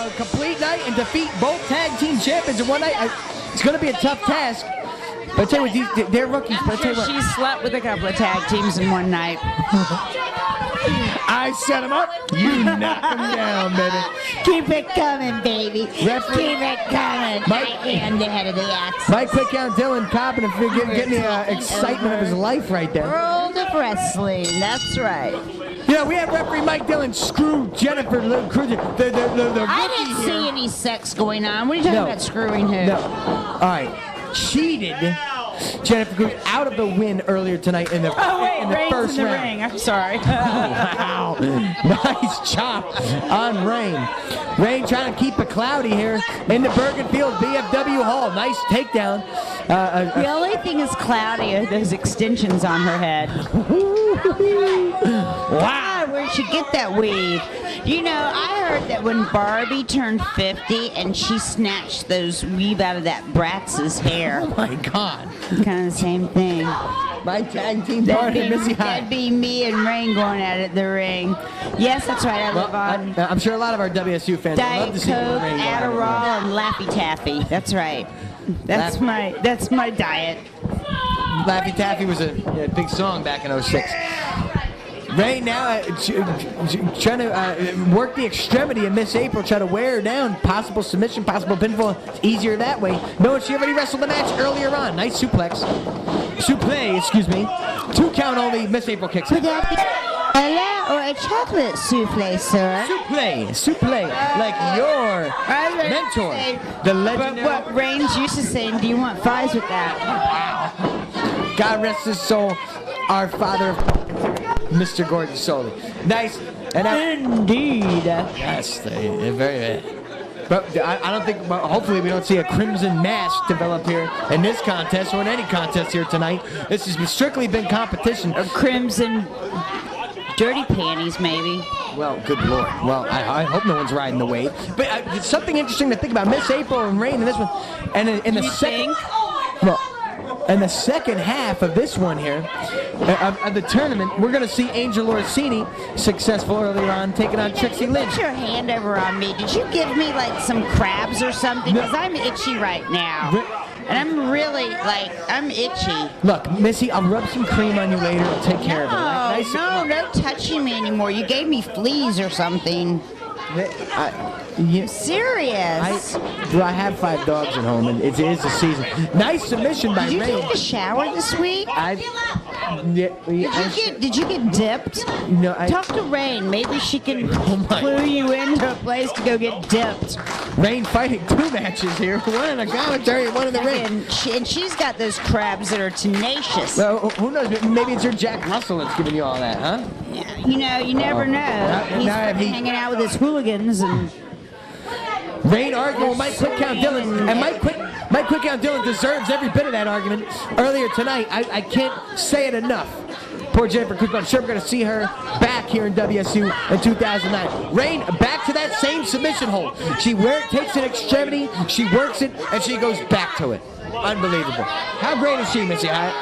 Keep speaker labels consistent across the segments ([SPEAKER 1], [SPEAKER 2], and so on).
[SPEAKER 1] a complete night and defeat both tag team champions in one night. It's going to be a tough task. But I tell you what, they're rookies. But I tell you what,
[SPEAKER 2] She slept with a couple of tag teams in one night.
[SPEAKER 1] I set them up. You knock them down, baby.
[SPEAKER 3] Keep it coming, baby.
[SPEAKER 1] Referee.
[SPEAKER 3] Keep it coming. I am the head of the axe.
[SPEAKER 1] Mike Quick Count Dylan copping and getting the excitement of his life right there.
[SPEAKER 3] World of Wrestling. That's right.
[SPEAKER 1] Yeah, we have referee Mike Dillon screw Jennifer Cruz. The
[SPEAKER 3] I didn't see any sex going on. What are you talking about screwing who?
[SPEAKER 1] No. All right. Cheated Jennifer Cruz out of the win earlier tonight in the first round.
[SPEAKER 2] Ring. I'm sorry.
[SPEAKER 1] Wow. Nice chop on Rain. Rain trying to keep it cloudy here in the Bergen Field BFW Hall. Nice takedown.
[SPEAKER 2] The only thing is cloudy are those extensions on her head.
[SPEAKER 3] Wow, where'd she get that weave? You know, I heard that when Barbie turned 50 and she snatched those weave out of that Bratz's hair.
[SPEAKER 1] Oh my God.
[SPEAKER 2] Kind of the same thing.
[SPEAKER 1] My tag team partner, Missy High.
[SPEAKER 2] That'd be me and Rain going at it in the ring. Yes, that's right. I live on
[SPEAKER 1] I'm sure a lot of our WSU fans would love
[SPEAKER 2] Diet
[SPEAKER 1] to see
[SPEAKER 2] Coke,
[SPEAKER 1] Rain go at it.
[SPEAKER 2] Adderall, and Laffy Taffy. That's right. That's my diet.
[SPEAKER 1] Laffy Taffy was a big song back in '06. Rain now trying to work the extremity of Miss April, try to wear her down. Possible submission, possible pinfall. It's easier that way. No, she already wrestled the match earlier on. Nice suplex. Suplex, excuse me. 2 count only. Miss April kicks out.
[SPEAKER 3] Would that be a or a chocolate souffle, sir?
[SPEAKER 1] Souffle, like your mentor, the legendary.
[SPEAKER 2] What Rain's used to saying, do you want fries with that?
[SPEAKER 1] Wow. God rest his soul, our father, Mr. Gordon Soley. Nice. And
[SPEAKER 2] indeed.
[SPEAKER 1] Yes, they're very. But I don't think. Hopefully, we don't see a crimson mask develop here in this contest or in any contest here tonight. This has strictly been competition.
[SPEAKER 2] Or crimson dirty panties, maybe.
[SPEAKER 1] Well, good Lord. Well, I hope no one's riding the wave. But it's something interesting to think about. Miss April and Rain in this one, and in the second. Well, in the second half of this one here, of the tournament, we're going to see Angel Orsini successful earlier on, taking on Trixie Lynch.
[SPEAKER 3] Put your hand over on me. Did you give me like some crabs or something? Because I'm itchy right now. And I'm really, I'm itchy.
[SPEAKER 1] Look, Missy, I'll rub some cream on you later. I'll take care of it. Nice.
[SPEAKER 3] No touching me anymore. You gave me fleas or something. Serious?
[SPEAKER 1] I have 5 dogs at home, and it is the season. Nice submission by Rain.
[SPEAKER 3] Did you take a shower this week? Did you get dipped?
[SPEAKER 1] No,
[SPEAKER 3] Talk to Rain. Maybe she can clue you into a place to go get dipped.
[SPEAKER 1] Rain fighting 2 matches here. One in the commentary, one in the ring.
[SPEAKER 3] And she's got those crabs that are tenacious.
[SPEAKER 1] Well, who knows? Maybe it's your Jack Russell that's giving you all that, huh?
[SPEAKER 3] You know, you never know. He's hanging out with his hooligans and...
[SPEAKER 1] Rain arguing with Mike Quick Count Dylan, and Mike Quick Count Dylan deserves every bit of that argument. Earlier tonight, I can't say it enough. Poor Jennifer Cruz, but I'm sure we're going to see her back here in WSU in 2009. Rain back to that same submission hold. She takes an extremity, she works it, and she goes back to it. Unbelievable. How great is she, Missy Hyatt?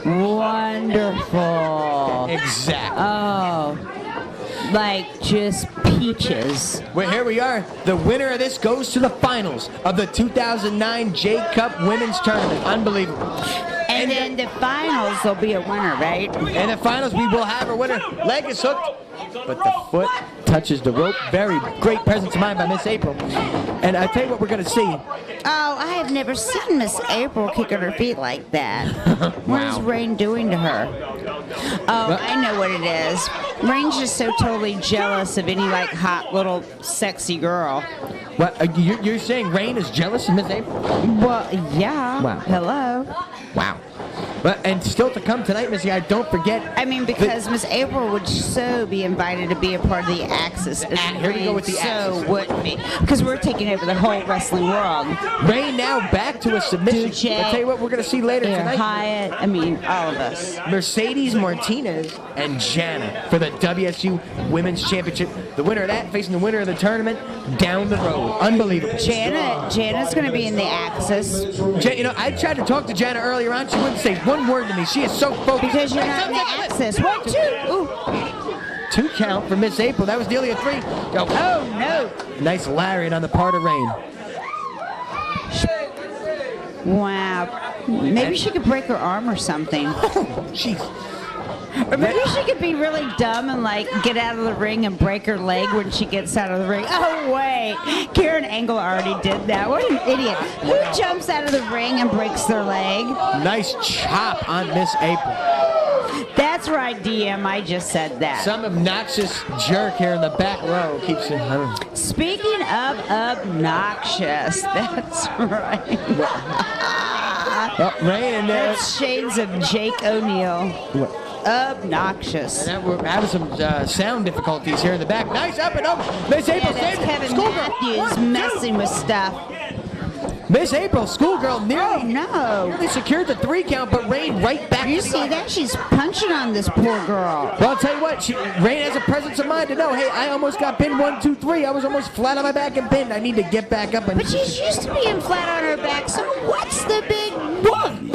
[SPEAKER 2] Wonderful.
[SPEAKER 1] Exactly.
[SPEAKER 2] Oh. Like just peaches.
[SPEAKER 1] Well, here we are. The winner of this goes to the finals of the 2009 J Cup Women's Tournament. Unbelievable.
[SPEAKER 2] And then the finals, there'll be a winner, right?
[SPEAKER 1] In the finals, we will have a winner. Leg is hooked, but the foot touches the rope. Very great presence of mind by Miss April. And I tell you what we're going to see.
[SPEAKER 3] Oh, I have never seen Miss April kicking her feet like that. What is Rain doing to her? Oh, I know what it is. Rain's just so totally jealous of any hot little sexy girl.
[SPEAKER 1] What, you're saying Rain is jealous of Miss April?
[SPEAKER 3] Well, yeah.
[SPEAKER 1] Wow.
[SPEAKER 3] Hello.
[SPEAKER 1] Wow. And still to come tonight, Missy, don't forget.
[SPEAKER 3] I mean, because Miss April would so be invited to be a part of the Axis.
[SPEAKER 1] Here we go with the Axis.
[SPEAKER 3] So wouldn't be. Because we're taking over the whole wrestling world.
[SPEAKER 1] Rain now back to a submission. I'll tell you what we're going to see later tonight.
[SPEAKER 2] Hyatt, I mean, all of us.
[SPEAKER 1] Mercedes Martinez and Jana for the WSU Women's Championship. The winner of that facing the winner of the tournament down the road. Unbelievable.
[SPEAKER 3] Jana's going to be in the Axis.
[SPEAKER 1] I tried to talk to Jana earlier on. She wouldn't say one word to me. She is so focused.
[SPEAKER 3] Because you're not in the Axis. 1, 2. Ooh.
[SPEAKER 1] 2 count for Miss April. That was nearly a 3. Oh,
[SPEAKER 3] no.
[SPEAKER 1] nice lariat on the part of Rain.
[SPEAKER 3] Wow. Maybe she could break her arm or something.
[SPEAKER 1] Jeez.
[SPEAKER 3] Or maybe she could be really dumb and like get out of the ring and break her leg when she gets out of the ring. Oh wait, Karen Angle already did that. What an idiot. Who jumps out of the ring and breaks their leg?
[SPEAKER 1] Nice chop on Miss April.
[SPEAKER 3] That's right, DM. I just said that.
[SPEAKER 1] Some obnoxious jerk here in the back row keeps it.
[SPEAKER 3] Speaking of obnoxious, that's right.
[SPEAKER 1] Rain and
[SPEAKER 3] That's shades of Jake O'Neal. Obnoxious.
[SPEAKER 1] And we're having some sound difficulties here in the back. Nice up and over. Miss April
[SPEAKER 3] That's
[SPEAKER 1] saved it.
[SPEAKER 3] Kevin
[SPEAKER 1] Schoolgirl.
[SPEAKER 3] Matthews messing with stuff.
[SPEAKER 1] Miss April, schoolgirl, nearly secured the 3 count, but Rain right back.
[SPEAKER 3] You see that? She's punching on this poor girl.
[SPEAKER 1] Well, I'll tell you what, Rain has a presence of mind to know, hey, I almost got pinned 1, 2, 3. I was almost flat on my back and pinned. I need to get back up.
[SPEAKER 3] But she's used to being flat on her back, so what's the big whoop?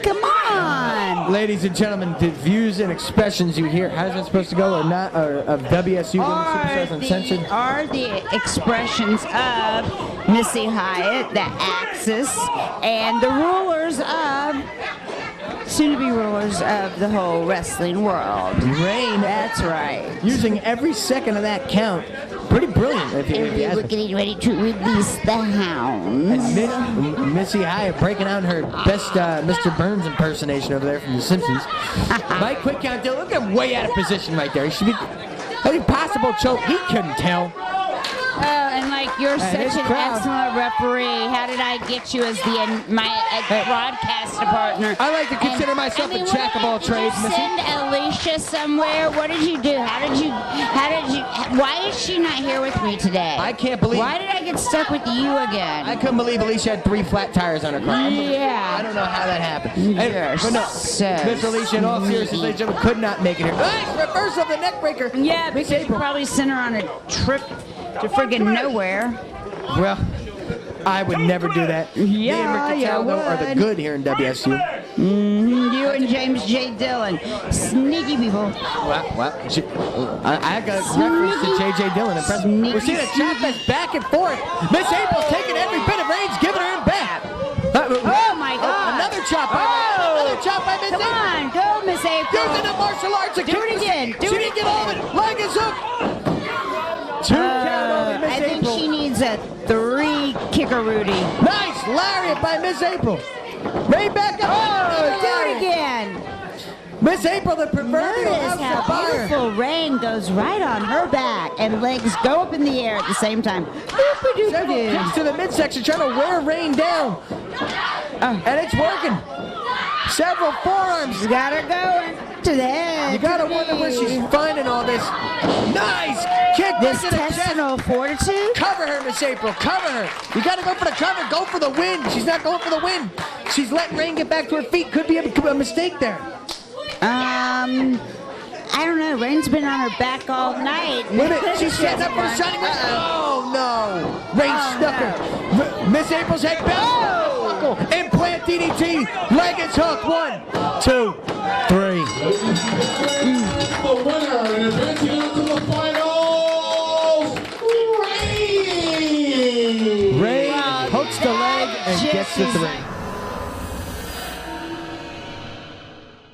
[SPEAKER 3] Come on.
[SPEAKER 1] Ladies and gentlemen, the views and expressions you hear, how's it supposed to go or not, or of WSU Superstars Uncensored?
[SPEAKER 3] Are the expressions of Missy Hyatt, the Axis, and the rulers of, soon-to-be rulers of the whole wrestling world.
[SPEAKER 1] Rain.
[SPEAKER 3] That's right.
[SPEAKER 1] Using every second of that count. Pretty brilliant. If you ask
[SPEAKER 3] We're
[SPEAKER 1] me.
[SPEAKER 3] getting ready to release the hounds.
[SPEAKER 1] And Missy Hyatt breaking out her best Mr. Burns impersonation over there from The Simpsons. Mike, quick count, Dylan. Look at him way out of position right there. He should be any possible choke. He couldn't tell.
[SPEAKER 3] Oh, and like you're such
[SPEAKER 1] his
[SPEAKER 3] an
[SPEAKER 1] crowd.
[SPEAKER 3] excellent referee. How did I get you as my broadcast partner?
[SPEAKER 1] I like to consider myself a jack of all trades,
[SPEAKER 3] Did you
[SPEAKER 1] Missy.
[SPEAKER 3] send Alicia somewhere? What did you do? How did you? Why is she not here with me today?
[SPEAKER 1] I can't believe.
[SPEAKER 3] Why did I get stuck with you again?
[SPEAKER 1] I couldn't believe Alicia had 3 flat tires on her car.
[SPEAKER 3] Yeah.
[SPEAKER 1] I don't know how that happened.
[SPEAKER 3] You're
[SPEAKER 1] But no,
[SPEAKER 3] so
[SPEAKER 1] Miss Alicia, in all seriousness, ladies and gentlemen, could not make it here. Nice reverse of the neck breaker.
[SPEAKER 3] Yeah,
[SPEAKER 1] Miss
[SPEAKER 3] because you
[SPEAKER 1] April.
[SPEAKER 3] probably sent her on a trip to friggin' nowhere.
[SPEAKER 1] Well, I would never do that. Me and Rick
[SPEAKER 3] you
[SPEAKER 1] Cataldo are the
[SPEAKER 3] would.
[SPEAKER 1] good here in WSU.
[SPEAKER 3] You and James J. Dillon, sneaky people.
[SPEAKER 1] I got reference to J.J. Dillon. We're seeing a chop that's back and forth. Miss April's taking every bit of Reigns, giving her in back.
[SPEAKER 3] Oh my God!
[SPEAKER 1] Another chop by Miss
[SPEAKER 3] Come
[SPEAKER 1] April.
[SPEAKER 3] on, go, Miss April.
[SPEAKER 1] Using the martial arts.
[SPEAKER 3] Do it again.
[SPEAKER 1] She didn't get all of it. Leg is hooked. 2 count only, Miss
[SPEAKER 3] I think
[SPEAKER 1] April.
[SPEAKER 3] she needs a 3 kicker, Rudy.
[SPEAKER 1] Nice lariat by Miss April. Right back up.
[SPEAKER 3] Do it again.
[SPEAKER 1] Miss April, the proverbial
[SPEAKER 3] Notice
[SPEAKER 1] house
[SPEAKER 3] how
[SPEAKER 1] of fire.
[SPEAKER 3] beautiful Rain goes right on her back, and legs go up in the air at the same time.
[SPEAKER 1] Several kicks to the midsection trying to wear Rain down. And it's working. Several forearms.
[SPEAKER 3] You got her going to the head.
[SPEAKER 1] You gotta wonder where she's finding all this. Nice kick
[SPEAKER 3] This
[SPEAKER 1] to the chest.
[SPEAKER 3] intestinal fortitude.
[SPEAKER 1] Cover her, Miss April. Cover her. You gotta go for the cover. Go for the win. She's not going for the win. She's letting Rain get back to her feet. Could be a mistake there.
[SPEAKER 3] I don't know. Rain's been on her back all night.
[SPEAKER 1] Wait a minute. She's setting up for a shining wrist. Oh, no. Rain snuck her. Miss April's head back. Oh! Implant DDT. Leg is hooked. 1, 2, 3.
[SPEAKER 4] The winner and advancing on to the finals, Rain!
[SPEAKER 1] Rain hooks the leg and gets the 3.